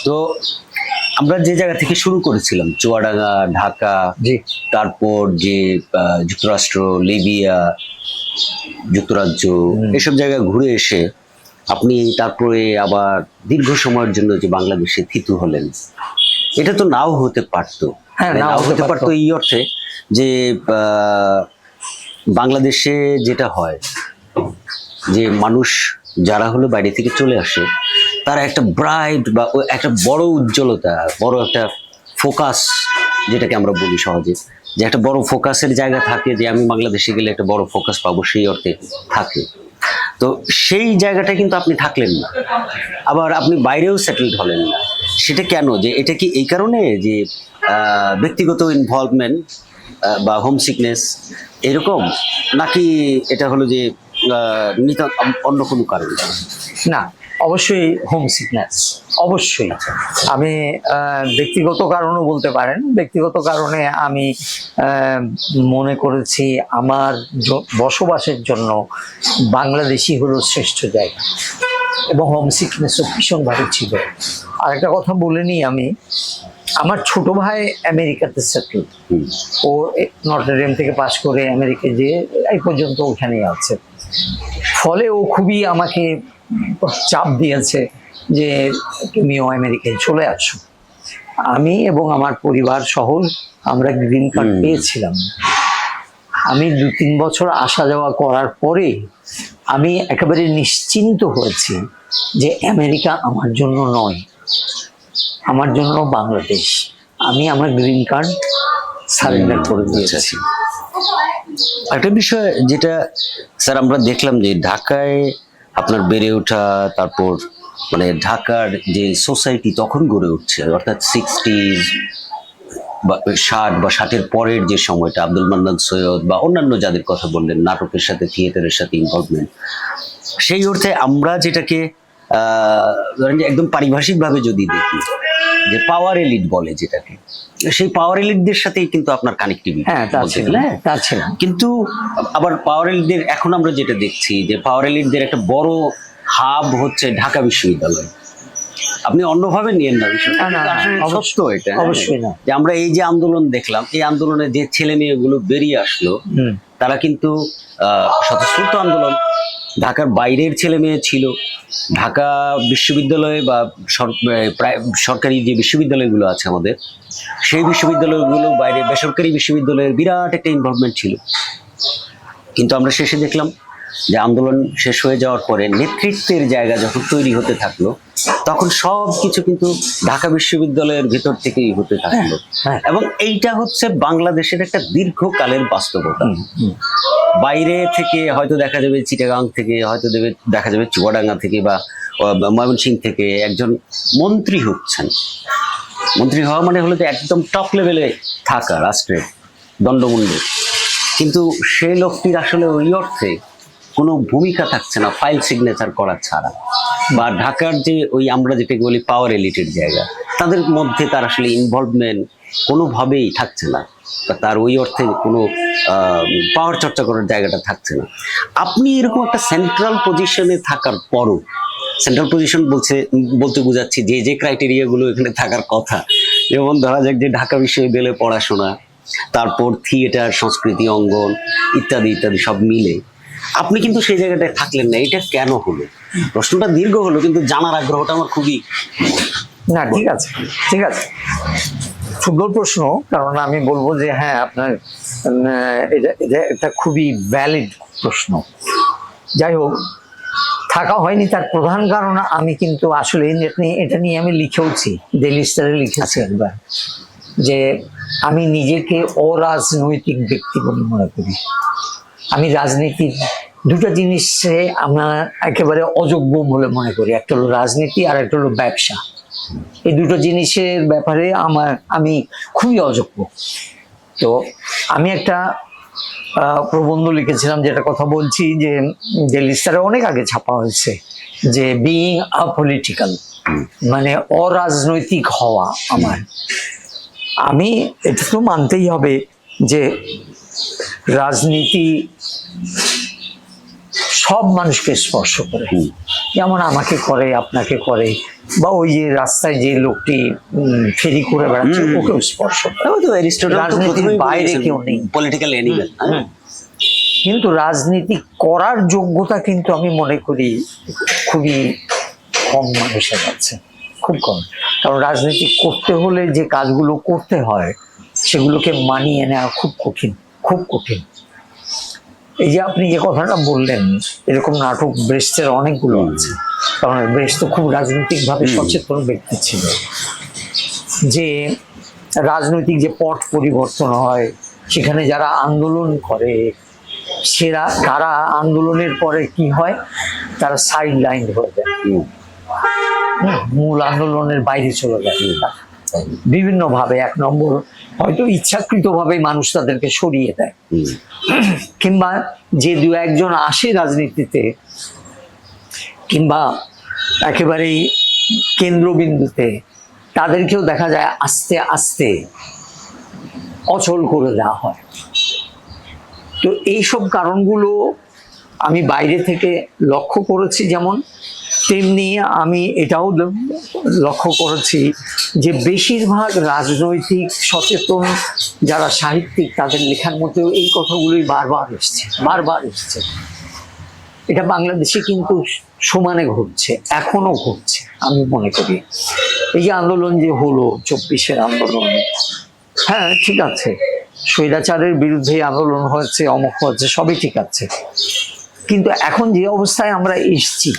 তো আমরা যে জায়গা থেকে শুরু করেছিলাম, চুয়াডাঙ্গা, ঢাকা, তারপর যে যুক্তরাষ্ট্র, লিবিয়া, যুক্তরাজ্য, এসব জায়গায় ঘুরে এসে আপনি তারপরে আবার দীর্ঘ সময়ের জন্য যে বাংলাদেশে থিতু হলেন, এটা তো নাও হতে পারতো। নাও হতে পারতো এই অর্থে যে বাংলাদেশে যেটা হয় যে মানুষ যারা হলো বাইরে থেকে চলে আসে, তারা একটা ব্রাইট বা একটা বড় উজ্জ্বলতা, বড় একটা ফোকাস, যেটাকে আমরা বলি সহজে, যে একটা বড় ফোকাসের জায়গা থাকে, যে আমি বাংলাদেশে গেলে একটা বড় ফোকাস পাবো, সেই অর্থে থাকে। তো সেই জায়গাটা কিন্তু আপনি থাকলেন না, আবার আপনি বাইরেও সেটেলড হলেন না। সেটা কেন? যে এটা কি এই কারণে যে ব্যক্তিগত ইনভলভমেন্ট বা হোম সিকনেস এরকম, নাকি এটা হলো যে অন্য কোনো কারণ? না, অবশ্যই হোম সিকনেস, অবশ্যই। আমি ব্যক্তিগত কারণও বলতে পারেন। ব্যক্তিগত কারণে আমি মনে করেছি আমার বসবাসের জন্য বাংলাদেশই হলো শ্রেষ্ঠ জায়গা, এবং হোম সিকনেসও ভীষণভাবে ছিল। আর একটা কথা বলে নিই, আমি আমার ছোট ভাই আমেরিকাতে সেটেল। ও নটর ডেম থেকে পাশ করে আমেরিকা যেয়ে এই পর্যন্ত ওখানেই আছে। ফলে ও খুবই আমাকে চাপ দিয়েছে যে তুমিও আমেরিকায় চলে আসো। আমি এবং আমার পরিবার সহ আমরা গ্রিন কার্ড পেয়েছিলাম। আমি 2-3 বছর আসা যাওয়া করার পরে আমি একেবারে নিশ্চিন্ত হয়েছি যে আমেরিকা আমার জন্য নয়, আমার জন্য বাংলাদেশ। আমি আমার গ্রিন কার্ড সারেন্ডার করে দিয়েছি। একটা বিষয় যেটা স্যার আমরা দেখলাম যে ঢাকায় আপনার বেড়ে ওঠা, তারপর মানে ঢাকার যে সোসাইটি তখন গড়ে উঠছে, অর্থাৎ 60s বা 60 বা 60-এর পরের যে সময়টা, আব্দুল মান্নান সৈয়দ বা অন্যান্য যাদের কথা বললেন, নাটকের সাথে থিয়েটারের সাথে ইনভলভমেন্ট, সেই অর্থে আমরা যেটাকে ধরেন যে একদম পারিভাষিকভাবে যদি দেখি যে পাওয়ার এলিট বলে যেটাকে, সেই পাওয়ার এলিটদের সাথেই কিন্তু আপনার কানেক্টিভিটি। কিন্তু আবার পাওয়ার এলিটদের এখন আমরা যেটা দেখছি যে পাওয়ার এলিটদের একটা বড় হাব হচ্ছে ঢাকা বিশ্ববিদ্যালয়। আপনি অন্যভাবে নিয়েন না বিষয়টা, সত্য এটা। অবশ্যই না, যে আমরা এই যে আন্দোলন দেখলাম, এই আন্দোলনে যে ছেলে মেয়েগুলো বেরিয়ে আসলো, তারা কিন্তু স্বতঃস্ফূর্ত আন্দোলন। ঢাকার বাইরের ছেলে মেয়ে ছিল, ঢাকা বিশ্ববিদ্যালয়ে বা সরকারি যে বিশ্ববিদ্যালয়গুলো আছে আমাদের, সেই বিশ্ববিদ্যালয়গুলো বাইরে বেসরকারি বিশ্ববিদ্যালয়ের বিরাট একটা ইনভলভমেন্ট ছিল। কিন্তু আমরা শেষে দেখলাম যে আন্দোলন শেষ হয়ে যাওয়ার পরে নেতৃত্বের জায়গা যখন তৈরি হতে থাকলো, তখন সব কিছু কিন্তু ঢাকা বিশ্ববিদ্যালয়ের ভেতর থেকেই হতে থাকলো। এবং এইটা হচ্ছে বাংলাদেশের একটা দীর্ঘকালের বাস্তবতা। বাইরে থেকে হয়তো দেখা যাবে চিটাগাং থেকে, হয়তো দেখা যাবে চুয়াডাঙ্গা থেকে বা ময়মনসিংহ থেকে একজন মন্ত্রী হচ্ছেন। মন্ত্রী হওয়া মানে হলো যে একদম টপ লেভেলে থাকা, রাষ্ট্রের দণ্ডমুণ্ডে। কিন্তু সেই লোকটির আসলে ওই অর্থে কোনো ভূমিকা থাকছে না ফাইল সিগনেচার করা ছাড়া। বা ঢাকার যে ওই আমরা যেটাকে বলি পাওয়ার এলিটের জায়গা, তাদের মধ্যে তার আসলে ইনভলভমেন্ট কোনোভাবেই থাকছে না, বা তার ওই অর্থে কোনো পাওয়ার চর্চা করার জায়গাটা থাকছে না। আপনি এরকম একটা সেন্ট্রাল পজিশনে থাকার পরও, সেন্ট্রাল পজিশন বলতে বোঝাচ্ছি যে যে ক্রাইটেরিয়াগুলো এখানে থাকার কথা, যেমন ধরা যাক যে ঢাকা বিশ্ববিদ্যালয়ে পড়াশোনা, তারপর থিয়েটার, সংস্কৃতি অঙ্গন ইত্যাদি ইত্যাদি সব মিলে আপনি কিন্তু সেই জায়গাটায় থাকলেন না। এটা কেন হলো? প্রশ্নটা দীর্ঘ হলো, কিন্তু জানার আগ্রহটা আমার খুবই। না, ঠিক আছে, ঠিক আছে, সুন্দর প্রশ্ন। কারণ আমি বলবো যে হ্যাঁ, আপনার এটা একটা খুবই ভ্যালিড প্রশ্ন। যাই হোক, থাকা হয়নি তার প্রধান কারণ আমি কিন্তু আসলে এটা নিয়ে আমি লিখেওছি, ডেইলি স্টারে লিখেছি একবার, যে আমি নিজেকে অরাজনৈতিক ব্যক্তি বলে মনে করি। আমি রাজনীতির দুটো জিনিসে আমরা একেবারে অযোগ্য বলে মনে করি। একটা হলো রাজনীতি, আর একটা হলো ব্যবসা। এই দুটো জিনিসের ব্যাপারে আমি খুবই অযোগ্য। তো আমি একটা প্রবন্ধ লিখেছিলাম, যেটা কথা বলছি, যে ডেইলি স্টারে অনেক আগে ছাপা হয়েছে, যে বিইং আপলিটিক্যাল, মানে অরাজনৈতিক হওয়া। আমি এটা তো মানতেই হবে যে রাজনীতি সব মানুষকে স্পর্শ করে, যেমন আমাকে করে, আপনাকে করে, বা ওই যে রাস্তায় যে লোকটি ফেরি করে বেড়াচ্ছে ওকেও স্পর্শ করে। তাও তো অ্যারিস্টটল রাজনীতির বাইরে কেউ নেই, পলিটিক্যাল অ্যানিমেল। কিন্তু রাজনীতি করার যোগ্যতা কিন্তু আমি মনে করি খুবই কম মানুষের আছে, খুব কম। কারণ রাজনীতি করতে হলে যে কাজগুলো করতে হয় সেগুলোকে মানিয়ে নেওয়া খুব কঠিন, খুব কঠিন। এই যে আপনি যে কথাটা বললেন, এরকম নাটক ব্রেস্টের অনেকগুলো আছে, কারণ ব্রেস্ট তো খুব রাজনৈতিকভাবে সচেতন ব্যক্তি ছিল। যে রাজনৈতিক যে পট পরিবর্তন হয়, সেখানে যারা আন্দোলন করে তারা আন্দোলনের পরে কি হয়, তারা সাইড লাইন হয়ে যায়, মূল আন্দোলনের বাইরে চলে যায় বিভিন্ন ভাবে। এক নম্বর, হয়তো ইচ্ছাকৃতভাবে মানুষ তাদেরকে সরিয়ে দেয়, কিংবা যে দু একজন আসে রাজনীতিতে কিংবা একেবারেই কেন্দ্রবিন্দুতে, তাদেরকেও দেখা যায় আস্তে আস্তে অচল করে দেওয়া হয়। তো এইসব কারণগুলো আমি বাইরে থেকে লক্ষ্য করেছি, যেমন তেমনি আমি এটাও লক্ষ্য করেছি যে বেশিরভাগ রাজনৈতিক সচেতন যারা সাহিত্যিক, তাদের লেখার মধ্যেও এই কথাগুলোই বারবার এসছে। এটা বাংলাদেশে কিন্তু সমানে ঘটছে, এখনো ঘটছে আমি মনে করি। এই যে আন্দোলন যে হলো 24-এর আন্দোলন, হ্যাঁ ঠিক আছে, স্বৈরাচারের বিরুদ্ধে আন্দোলন হয়েছে, অমুক হয়েছে, সবই ঠিক আছে, কিন্তু এখন যে অবস্থায় আমরা এসছি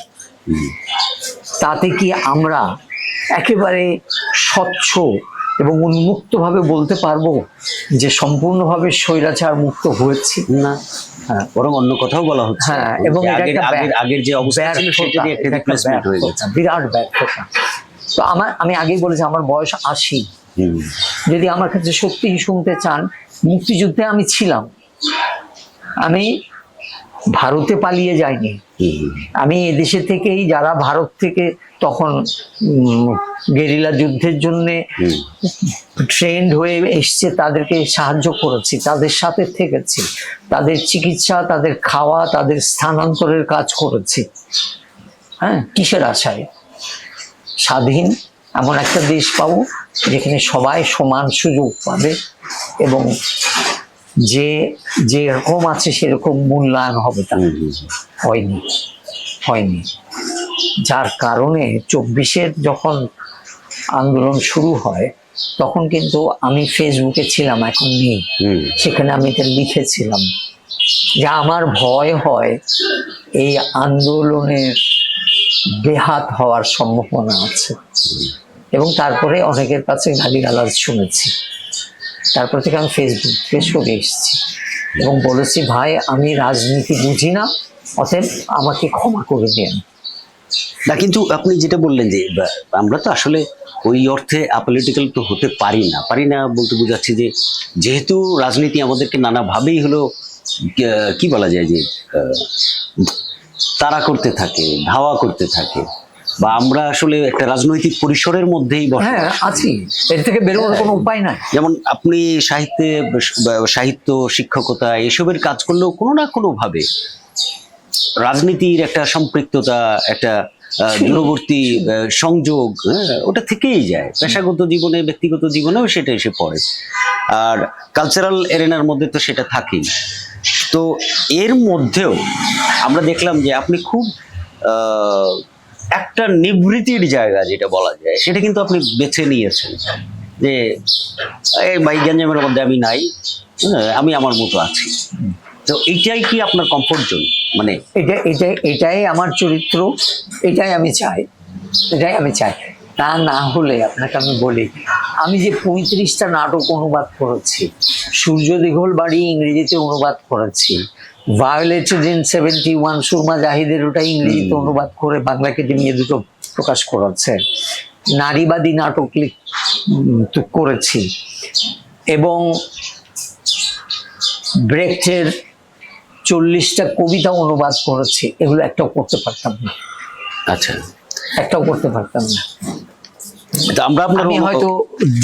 তাতে কি আমরা একেবারে স্বচ্ছ এবং উন্মুক্তভাবে বলতে পারবো যে সম্পূর্ণভাবে স্বৈরাচার মুক্ত হয়েছি? না, হ্যাঁ, বরং অন্য কথাও বলা হচ্ছে। হ্যাঁ, এবং আগের যে অবস্থা ছিল সেটারই একটা রিপ্লেসমেন্ট হয়ে গেছে, বিরাট ব্যর্থতা। তো আমি আগেই বলেছি আমার বয়স 80। যদি আমার কাছে সত্যিই শুনতে চান, মুক্তিযুদ্ধে আমি ছিলাম, আমি ভারতে পালিয়ে যাইনি, আমি এদেশে থেকেই যারা ভারত থেকে তখন গেরিলা যুদ্ধের জন্য ট্রেন্ড হয়ে এসছে তাদেরকে সাহায্য করেছি, তাদের সাথে থেকেছি, তাদের চিকিৎসা, তাদের খাওয়া, তাদের স্থানান্তরের কাজ করেছি। হ্যাঁ, কিসের আশায়? স্বাধীন এমন একটা দেশ পাবো যেখানে সবাই সমান সুযোগ পাবে এবং যে যেরকম আছে সেরকম মূল্যায়ন হবে। তা হয়নি, যার কারণে 24-এর যখন আন্দোলন শুরু হয় তখন কিন্তু আমি ফেসবুকে ছিলাম, এখন নেই, সেখানে আমি এটা লিখেছিলাম যে আমার ভয় হয় এই আন্দোলনের বেহাত হওয়ার সম্ভাবনা আছে। এবং তারপরে অনেকের কাছে গালিগালাজ শুনেছি, তারপর থেকে আমি ফেসবুক থেকে সরে এসেছি এবং বলেছি, ভাই আমি রাজনীতি বুঝি না, অতএব আমাকে ক্ষমা করে দেন। না, কিন্তু আপনি যেটা বললেন যে আমরা তো আসলে ওই অর্থে আপলিটিক্যাল তো হতে পারি না বলতে বোঝাচ্ছি যে যেহেতু রাজনীতি আমাদেরকে নানাভাবেই হলো কি বলা যায় যে তাড়া করতে থাকে, ধাওয়া করতে থাকে, বা আমরা আসলে একটা রাজনৈতিক পরিসরের মধ্যেই আছি, এর থেকে বেরোনোর কোনো উপায় নাই। যেমন আপনি সাহিত্য, শিক্ষকতা এসবের কাজ করলেও কোনো না কোনো ভাবে রাজনীতির একটা সম্পৃক্ততা, একটা দূরবর্তী সংযোগ ওটা থেকেই যায়, পেশাগত জীবনে, ব্যক্তিগত জীবনেও সেটা এসে পড়ে, আর কালচারাল এরেনার মধ্যে তো সেটা থাকেই। তো এর মধ্যেও আমরা দেখলাম যে আপনি খুব একটা নিবৃত্তির জায়গা যেটা বলা যায় সেটা কিন্তু আপনি বেছে নিয়েছেন, যে এই বাইগাঞ্জামের মধ্যে আমি নাই, আমি আমার মতো আছি। তো এইটাই কি আপনার কমফোর্ট জোন? মানে এটাই আমার চরিত্র, এটাই আমি চাই। তা না হলে আপনাকে আমি বলি, আমি যে 35টা নাটক অনুবাদ করেছি, সূর্য দীঘল বাড়ি ইংরেজিতে অনুবাদ করেছি, ভায়োলেটেড ইন 71 সুরমা জাহিদের ওটা ইংরেজিতে অনুবাদ করে বাংলা একাডেমি দুটো প্রকাশ করেছে, নারীবাদী নাটক করেছি, এবং ব্রেখটের 40টা কবিতা অনুবাদ করেছি, এগুলো একটাও করতে পারতাম না। আচ্ছা, একটাও করতে পারতাম না। আমি হয়তো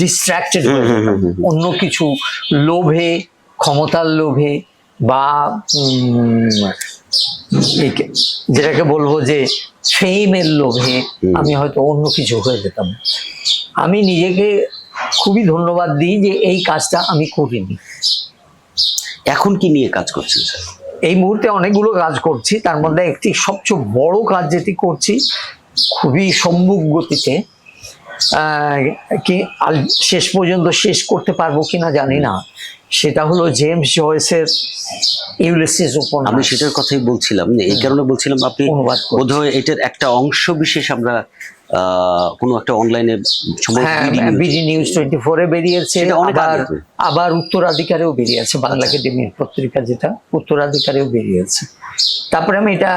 ডিস্ট্রাক্টেড অন্য কিছু লোভে, ক্ষমতার লোভে বা যেটাকে বলবো যে ফেমের লোভে আমি হয়তো অন্য কিছু হয়ে যেতাম। আমি নিজেকে খুবই ধন্যবাদ দিই যে এই কাজটা আমি করিনি। এখন কি নিয়ে কাজ করছেন স্যার? এই মুহূর্তে অনেকগুলো কাজ করছি, তার মধ্যে একটি সবচেয়ে বড় কাজ যেটি করছি খুবই সম্মুখ গতিতে, কি শেষ পর্যন্ত শেষ করতে পারবো কিনা জানি না, সেটা হলো জেমস জয়েসের ইউলিসিস উপন্যাস। আমি সেটার কথাই বলছিলাম, এই কারণে বলছিলাম আপনি অনুবাদ করছি। বোধহয় এটার একটা অংশ বিশেষ আমরা কোনো একটা অনলাইনে বিডি নিউজ 24-এ বেরিয়েছে, সেটা অনেক আবার আগে তো। আবার উত্তরাধিকারেও বেরিয়েছে, বাংলা একাডেমির পত্রিকা যেটা, উত্তরাধিকারেও বেরিয়েছে। তারপরে আমি এটা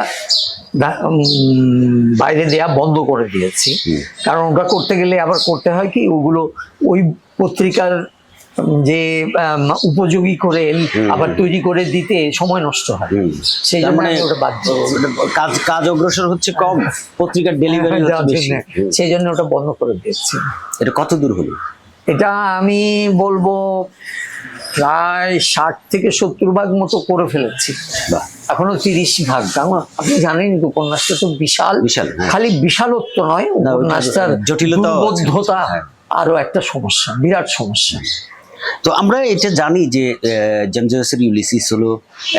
বাইরে দেয়া বন্ধ করে দিয়েছি, কারণ ওটা করতে গেলে আবার করতে হয় কি, ওগুলো ওই পত্রিকার যে উপযোগী করে আবার তৈরি করে দিতে সময় নষ্ট হয়, সেই জন্য আমি ওটা বাদ দিয়েছি। কাজ অগ্রসর হচ্ছে কম, পত্রিকার ডেলিভারি হচ্ছে বেশি, সেই জন্য ওটা বন্ধ করে দিয়েছি। এটা কত দূর হলো? এটা আমি বলবো প্রায় 60 থেকে 70 ভাগ মতো করে ফেলেছি, বাহ, এখনো 30 ভাগ। কারণ আপনি জানেন উপন্যাসটা তো বিশাল, বিশাল, হ্যাঁ। খালি বিশালত্ব নয়, না, ওটা উপন্যাসটার জটিলতাও আছে। দুর্বোধ্যতা হ্যাঁ। আরো একটা সমস্যা, বিরাট সমস্যা। তো আমরা এটা জানি যে জেমস জয়েসের ইউলিসিস হলো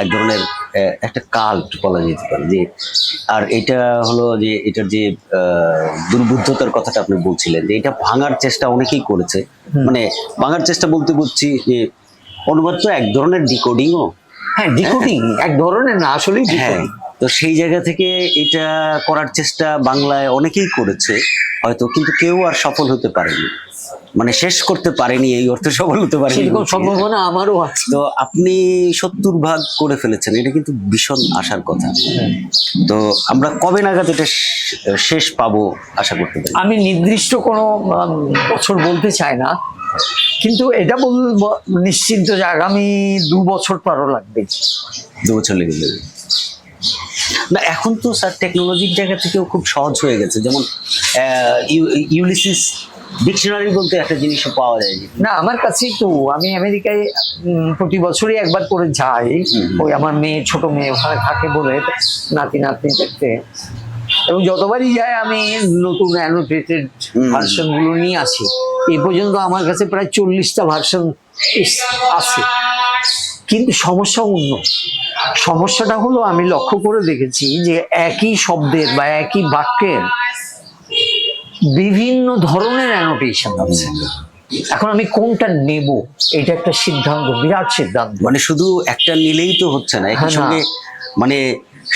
এক ধরনের একটা কাল্ট বলা যেতে পারে, যে আর এটা হলো যে এটার যে দুর্বুদ্ধতার কথাটা আপনি বলছিলেন, যে এটা ভাঙার চেষ্টা অনেকেই করেছে। মানে ভাঙার চেষ্টা বলতে বুঝছি যে অনুবাদ তো এক ধরনের ডিকোডিংও। হ্যাঁ, ডিকোডিং এক ধরনের না, আসলেই হ্যাঁ, তো সেই জায়গা থেকে এটা করার চেষ্টা বাংলায় অনেকেই করেছে হয়তো, কিন্তু কেউ আর সফল হতে পারেনি, মানে শেষ করতে পারেনি, এই অর্থে সফল হতে পারেনি। সেরকম সম্ভাবনা আমারও আছে। তো আপনি 70 ভাগ করে ফেলেছেন, এটা কিন্তু ভীষণ আশার কথা। তো আমরা কবে নাগাদ এটা শেষ পাবো আশা করতে পারি? আমি নির্দিষ্ট কোনো বছর বলতে চাই না, কিন্তু এটা নিশ্চিন্ত যে আগামী 2 বছর পরও লাগবে। 2 বছর লেগে যাবে না? এখন তো স্যার টেকনোলজির জায়গা থেকেও খুব সহজ হয়ে গেছে, যেমন ইউলিসিস ডিকশনারি বলতে একটা জিনিসও পাওয়া যায়। না, আমার কাছেই তো, আমি আমেরিকায় প্রতি বছরই একবার করে যাই, ওই আমার মেয়ে, ছোট মেয়ে ওখানে থাকে বলে, নাতি নাতনি দেখতে, এবং যতবারই যাই আমি নতুন অ্যানোটেটেড ভার্সন গুলো নিয়ে আসি। এই পর্যন্ত আমার কাছে প্রায় 40টা ভার্সন আছে, কিন্তু সমস্যা অন্য। সমস্যাটা হলো আমি লক্ষ্য করে দেখেছি যে একই শব্দের বা একই বাক্যের বিভিন্ন ধরনের অ্যানোটেশন আছে। এখন আমি কোনটা নেব, এটা একটা সিদ্ধান্ত, বিরাট সিদ্ধান্ত। মানে শুধু একটা নিলেই তো হচ্ছে না, একই হ্যাঁ, না। সঙ্গে মানে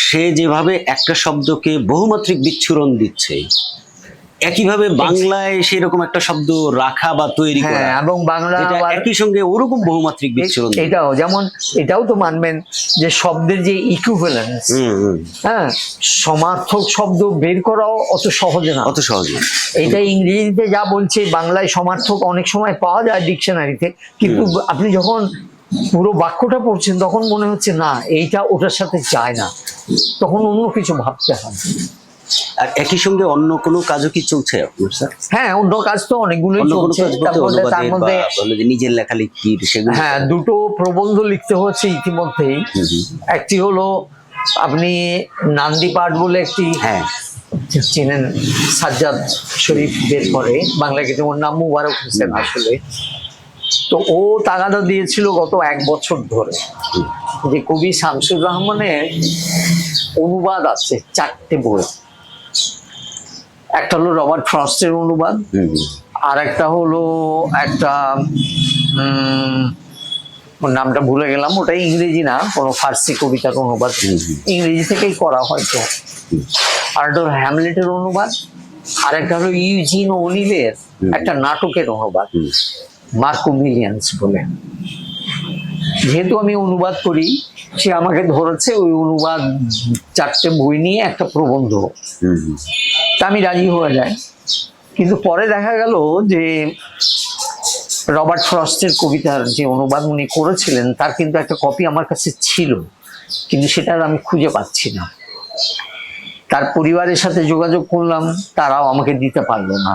সে যেভাবে একটা শব্দকে বহুমাত্রিক বিচ্ছুরণ দিচ্ছে, একইভাবে বাংলায় সেরকম একটা শব্দ রাখা বা তৈরি করা, হ্যাঁ, এবং বাংলা যেটা আবার একই সঙ্গে ওরকম বহুমাত্রিক বিচ্ছুরণ দিচ্ছে। এটাও যেমন, এটাও তো মানবেন যে শব্দের যে ইকুইভ্যালেন্স, হ্যাঁ, সমার্থক শব্দ বের করাও অত সহজ না, অত সহজ না। এটা ইংরেজিতে যা বলছে বাংলায় সমার্থক অনেক সময় পাওয়া যায় ডিকশনারিতে, কিন্তু আপনি যখন পুরো বাক্যটা পড়ছেন তখন মনে হচ্ছে না এইটা ওটার সাথে যায় না, তখন অন্য কিছু ভাবতে হয়। আর একই সঙ্গে অন্য কোনো কাজও কি চলছে আপনার স্যার? হ্যাঁ, অন্য কাজ তো অনেকগুলোই অন্য কোনো চলছে, কাজ বলতে তার অনুবাদের মধ্যে বা বলে যে নিজের লেখালেখির সেগুলো? হ্যাঁ, 2টো প্রবন্ধ লিখতে হচ্ছে ইতিমধ্যেই। একটি হলো আপনি নান্দি পাঠ বলে একটি, হ্যাঁ, চেনেন, সাজ্জাদ শরীফ বের করে, বাংলা কিন্তু ওর নাম মুবারক হোসেন আসলে। তো ও তাগাদা দিয়েছিল গত 1 বছর ধরে যে কবি শামসুর রহমানের অনুবাদ আছে 4টে বই। একটা হলো রবার্ট ফ্রস্টের অনুবাদ, আর একটা হলো একটা ওর নামটা ভুলে গেলাম, ওটা ইংরেজি না, কোনো ফার্সি কবিতার অনুবাদ, ইংরেজি থেকেই করা হয়তো। আর একটা হলো হ্যামলেটের অনুবাদ, আর একটা হলো ইউজিন ওলিভের একটা নাটকের অনুবাদ, মার্কো মিলিয়ান্স বলে। যেহেতু আমি অনুবাদ করি, সে আমাকে ধরেছে ওই অনুবাদ 4টে বই নিয়ে একটা প্রবন্ধ, তা আমি রাজি হয়ে যাই। কিন্তু পরে দেখা গেল যে রবার্ট ফ্রস্টের কবিতার যে অনুবাদ উনি করেছিলেন তার কিন্তু একটা কপি আমার কাছে ছিল, কিন্তু সেটা আমি খুঁজে পাচ্ছি না। তার পরিবারের সাথে যোগাযোগ করলাম, তারাও আমাকে দিতে পারলো না।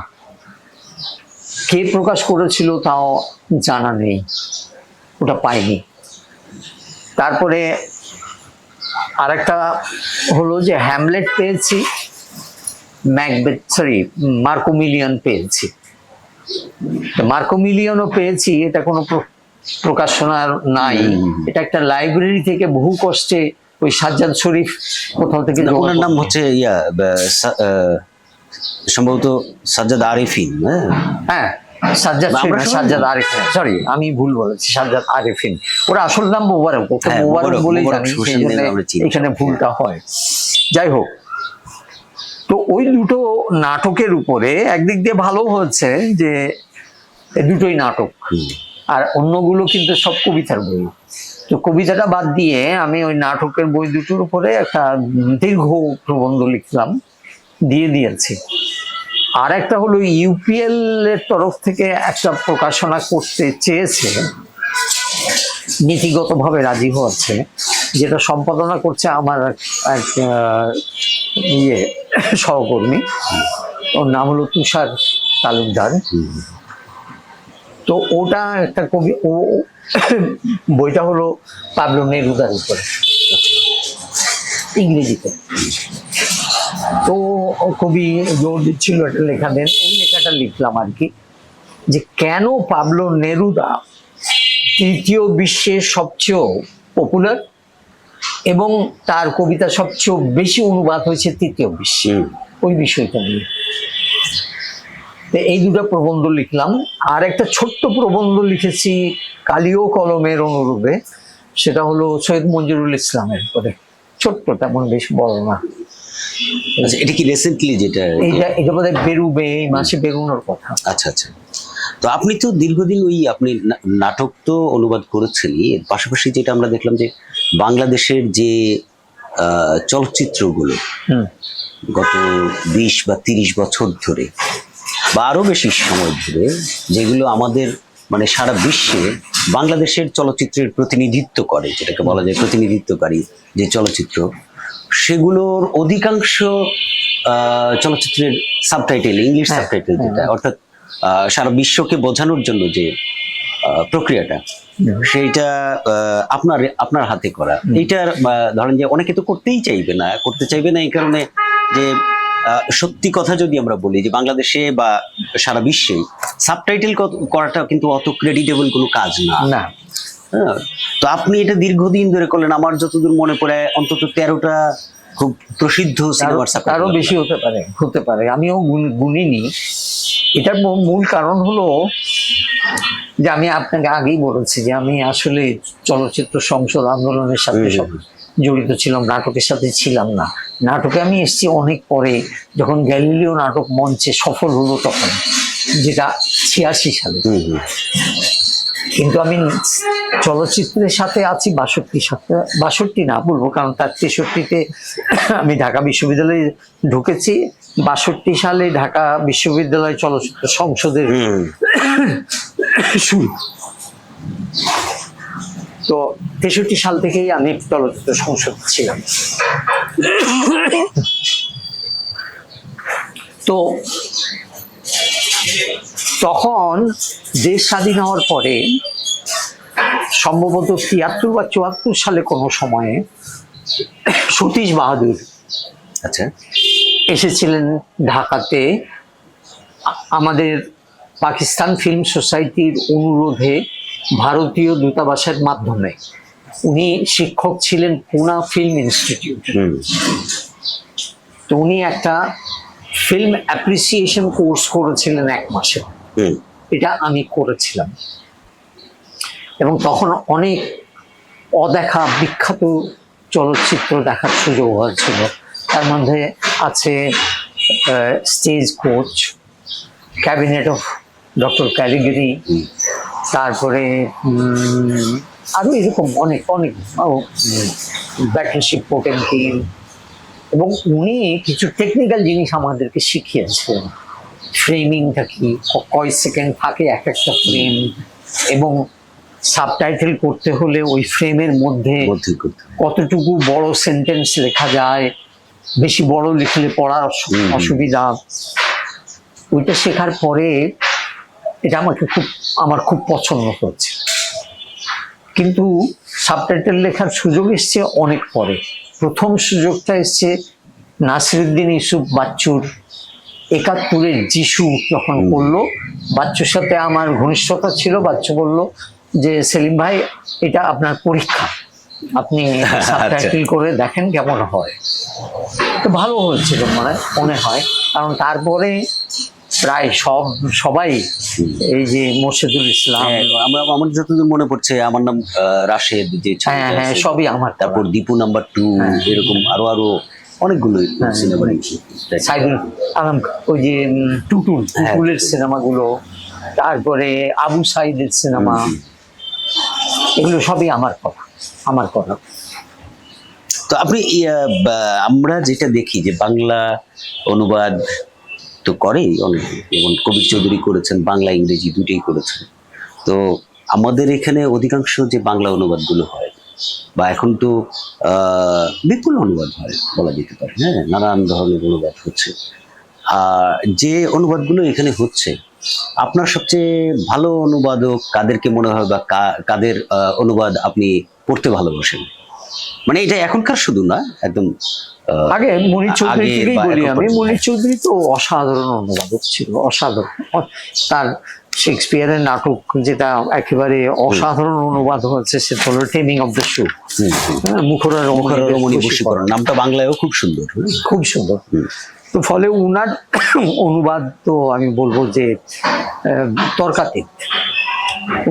কে প্রকাশ করেছিল তাও জানা নেই, ওটা পাইনি। তারপরে আরেকটা হলো যে হ্যামলেট পেয়েছি, ম্যাকবেথ সরি মার্কোমিলিয়ন পেয়েছি। মার্কোমিলিয়নও পেয়েছি, এটা কোনো প্রকাশনার নাই, এটা একটা লাইব্রেরি থেকে বহু কষ্টে ওই সাজ্জাদ শরীফ কোথাও থেকে ওনার নাম হচ্ছে সম্ভবত সাজ্জাদ আরিফিন। হ্যাঁ সাজ্জাদ শরীফ, সাজ্জাদ আরিফিন, সরি আমি ভুল বলেছি, সাজ্জাদ আরিফিন। ওরা আসল নাম মোবারক, ওকে মোবারক বলেই জানি, সেই জন্য এখানে ভুলটা হয়। যাই হোক, তো ওই দুটো নাটকের উপরে একদিক দিয়ে ভালো হয়েছে যে দুটোই নাটক, আর অন্যগুলো কিন্তু সব কবিতার বই। তো কবিতাটা বাদ দিয়ে আমি ওই নাটকের বই দুটোর উপরে একটা দীর্ঘ প্রবন্ধ লিখলাম, দিয়েছি। আর একটা হলো ইউপিএল এর তরফ থেকে একটা প্রকাশনা করতে চেয়েছে, নীতিগতভাবে রাজি হচ্ছে, যেটা সম্পাদনা করছে আমার এক সহকর্মী, ওর নাম হলো তুষার তালুকদার। তো ওটা একটা কবি, ও বইটা হলো পাবলো নেরুদার উপরে, ইংরেজিতে। তো কবি জোর দিচ্ছিল একটা লেখা দেন, ওই লেখাটা লিখলাম আর কি, যে কেন পাবলো নেরুদা তৃতীয় বিশ্বের সবচেয়ে পপুলার এবং তার কবিতা সবচেয়ে বেশি অনুবাদ হয়েছে তৃতীয় বিশ্বে, ওই বিষয়টা নিয়ে। এই দুটো প্রবন্ধ লিখলাম। আর একটা ছোট্ট প্রবন্ধ লিখেছি কালিও কলমের অনুরূপে, সেটা হলো সৈয়দ মঞ্জুরুল ইসলামের উপরে, ছোট্ট, তেমন বেশ বড় না। আচ্ছা, এটা কি রিসেন্টলি যেটা এটা বোধহয় বেরুবে, এই মাসে বেরোনোর কথা। আচ্ছা আচ্ছা। তো আপনি তো দীর্ঘদিন আপনি নাটক তো অনুবাদ করেছেন, এর পাশাপাশি যেটা আমরা দেখলাম যে বাংলাদেশের যে চলচ্চিত্রগুলো গত 20 বা 30 বছর ধরে বা আরো বেশি সময় ধরে, যেগুলো আমাদের মানে সারা বিশ্বে বাংলাদেশের চলচ্চিত্রের প্রতিনিধিত্ব করে, যেটাকে বলা যায় প্রতিনিধিত্বকারী যে চলচ্চিত্র, সেগুলোর অধিকাংশ চলচ্চিত্রের সাবটাইটেল, ইংলিশ সাবটাইটেল, যেটা অর্থাৎ সারা বিশ্বকে বোঝানোর জন্য যে প্রক্রিয়াটা, সেইটা আপনার হাতে করা। এইটার ধরেন যে অনেকে তো করতে চাইবে না এই কারণে যে সত্যি কথা যদি আমরা বলি যে বাংলাদেশে বা সারা বিশ্বে সাবটাইটেল করাটা কিন্তু অত ক্রেডিটেবল কোনো কাজ না। তো আপনি এটা দীর্ঘদিন ধরে করলেন, আমার যতদূর মনে পড়ে অন্তত 13টা খুব প্রসিদ্ধ সিনেমার সাবটাইটেল, আরো বেশি হতে পারে, আমিও গুনিনি। এটার মূল কারণ হলো যে আমি আপনাকে আগেই বলেছি যে আমি আসলে চলচ্চিত্র সংসদ আন্দোলনের সাথে জড়িত ছিলাম, নাটকের সাথে ছিলাম না। নাটকে আমি এসেছি অনেক পরে, যখন গ্যালিলিও নাটক মঞ্চে সফল হলো তখন, যেটা 86 সালে। কিন্তু আমি চলচ্চিত্রের সাথে আছি 62 না বলবো, কারণ তার 63-তে আমি ঢাকা বিশ্ববিদ্যালয়ে ঢুকেছি, 62 সালে ঢাকা বিশ্ববিদ্যালয় চলচ্চিত্র সংসদের শুরু। তো 63 সাল থেকেই আমি চলচ্চিত্র সংসদ ছিলাম। তো তখন দেশ স্বাধীন হওয়ার পরে সম্ভবত 73 বা 74 সালে কোনো সময়ে সতীশ বাহাদুর আচ্ছা এসেছিলেন ঢাকাতে, আমাদের পাকিস্তান ফিল্ম সোসাইটির অনুরোধে ভারতীয় দূতাবাসের মাধ্যমে। উনি শিক্ষক ছিলেন পুনা ফিল্ম ইনস্টিটিউট। তো উনি একটা ফিল্ম অ্যাপ্রিসিয়েশন কোর্স করেছিলেন 1 মাসে, এটা আমি করেছিলাম। এবং তখন অনেক অদেখা বিখ্যাত চলচ্চিত্র দেখার সুযোগ হয়েছিল, তার মধ্যে আছে stage coach, cabinet of doctor Caligari, তারপরে আরো এরকম অনেক ব্যাটলশিপ পোটেমকিন। এবং উনি কিছু টেকনিক্যাল জিনিস আমাদেরকে শিখিয়েছিলেন, ফ্রেমিংটা কি, কয় সেকেন্ড থাকে এক একটা ফ্রেম, এবং সাবটাইটেল করতে হলে ওই ফ্রেমের মধ্যে কতটুকু বড় সেন্টেন্স লেখা যায়, বেশি বড় লিখলে পড়ার অসুবিধা। ওইটা শেখার পরে এটা আমার খুব পছন্দ হচ্ছে। কিন্তু সাবটাইটেল লেখার সুযোগ এসছে অনেক পরে, প্রথম সুযোগটা এসছে নাসিরুদ্দিন ইউসুফ বাচ্চুর ৭১-এর যিশু যখন করলো, বাচ্চুর সাথে আমার ঘনিষ্ঠতা ছিল। বাচ্চু বলল যে সেলিম ভাই, এটা আপনার পরীক্ষা, আপনি সাবটাইটেল করে দেখেন কেমন হয়। তো ভালো হয়েছিল মনে হয়, কারণ তারপরে প্রায় সবাই এই যে মোর্শেদুল ইসলাম, আমার যতদূর মনে পড়ছে, আমার নাম রাশেদ, যে হ্যাঁ হ্যাঁ সবই আমার, তারপর দীপু নাম্বার 2, এরকম আরো অনেকগুলো সিনেমা। সাইদুল আলম, ওই যে টুটুলের সিনেমাগুলো, তারপরে আবু সাইদের সিনেমা, এগুলো সবই আমার কথা। তো আপনি আমরা যেটা দেখি যে বাংলা অনুবাদ তো করেই অনেকে, যেমন কবির চৌধুরী করেছেন, বাংলা ইংরেজি দুটোই করেছেন। তো আমাদের এখানে অধিকাংশ যে বাংলা অনুবাদগুলো হয়, বা এখন তো বিপুল অনুবাদ হয় বলা যেতে পারে, হ্যাঁ, নানান ধরনের অনুবাদ হচ্ছে। আর যে অনুবাদগুলো এখানে হচ্ছে, আপনার সবচেয়ে ভালো অনুবাদক কাদেরকে মনে হয়, বা কাদের অনুবাদ আপনি পড়তে ভালোবাসেন? মানে এটা এখনকার শুধু না, একদম আগে মনির চৌধুরী আগে থেকেই বা বলি এখন আমি। পর্যন্ত। মনির চৌধুরী তো অসাধারণ অনুবাদক ছিল, অসাধারণ। তার শেক্সপিয়ারের নাটক যেটা একেবারে অসাধারণ অনুবাদ হয়েছে, সেটা হলো টেমিং অফ দ্য শু, মুখরা রমণী বশীকরণ, নামটা বাংলায়ও খুব সুন্দর, খুব সুন্দর। তো ফলে উনার অনুবাদ তো আমি বলবো যে তর্কাতীত।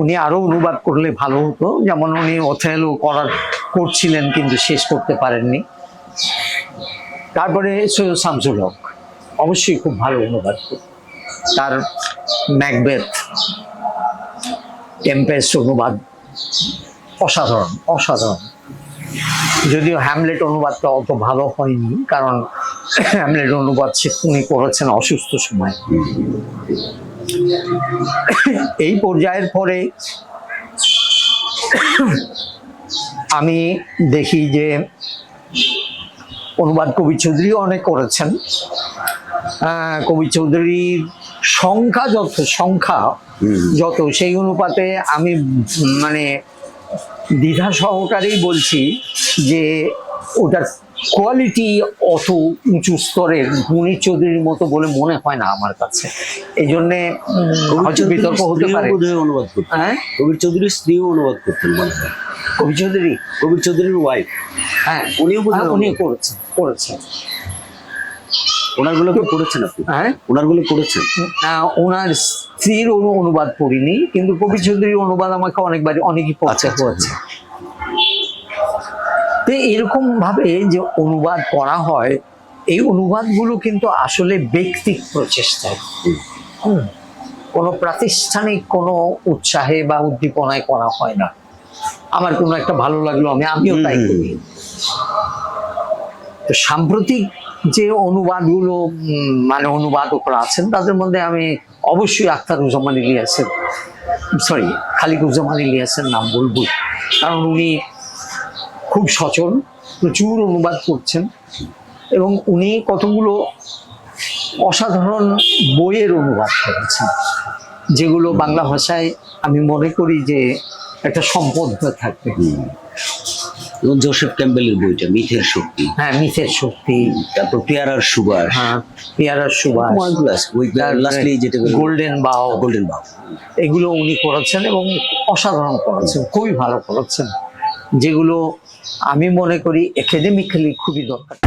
উনি আরো অনুবাদ করলে ভালো হতো, যেমন উনি ওথেলো করছিলেন কিন্তু শেষ করতে পারেননি। তারপরে সৈয়দ শামসুল হক অবশ্যই খুব ভালো অনুবাদ করতেন। তার ম্যাকবেথ, টেম্পেস্ট অনুবাদ অসাধারণ। যদিও হ্যামলেট অনুবাদটা অত ভালো হয়নি, কারণ হ্যামলেট অনুবাদ উনি করেছেন অসুস্থ সময়। এই পর্যায়ের পরে আমি দেখি যে অনুবাদ কবির চৌধুরী অনেক করেছেন। কবির চৌধুরীর সংখ্যা যত সেই অনুপাতে আমি দ্বিধা সহকারেই বলছি যে ওটার কোয়ালিটি অত উঁচু স্তরের মনির চৌধুরীর মতো বলে মনে হয় না আমার কাছে। এই জন্যে হয়তো বিতর্ক হতে পারে। অনুবাদ করতেন, হ্যাঁ, কবির চৌধুরীর স্ত্রীও অনুবাদ করতেন মনে হয়। কবির চৌধুরীর ওয়াইফ, হ্যাঁ উনিও করেছেন। ওনারগুলো পড়েছেন আপনি? হ্যাঁ, ওনারগুলো পড়েছেন? ওনার স্ত্রীর অনুবাদ পড়িনি, কিন্তু কবির চৌধুরীর অনুবাদ আমাকে অনেকই পড়তে হয়েছে। তো এরকম ভাবে যে অনুবাদ করা হয়, এই অনুবাদগুলো কিন্তু আসলে ব্যক্তিক প্রচেষ্টায়, কোনো প্রাতিষ্ঠানিক কোনো উৎসাহে বা উদ্দীপনায় করা হয় না। আমার কোনো একটা ভালো লাগলো, আমিও তাই করি। তো সাম্প্রতিক যে অনুবাদগুলো অনুবাদকরা আছেন, তাদের মধ্যে আমি অবশ্যই খালিকুজ্জামান ইলিয়াসের নাম বলবো, কারণ উনি খুব সচল, প্রচুর অনুবাদ করছেন, এবং উনি কতগুলো অসাধারণ বইয়ের অনুবাদ করেছেন, যেগুলো বাংলা ভাষায় আমি মনে করি যে একটা সম্পদ থাকবে। জোসেফ ক্যাম্বেলের বইটা মিথের শক্তি, হ্যাঁ, মিথের শক্তি, তারপর পেয়ারার সুবাস, গোল্ডেন বাও, এগুলো উনি করেছেন এবং অসাধারণ করেছেন, খুবই ভালো করেছেন, যেগুলো আমি মনে করি একাডেমিক্যালি খুবই দরকার।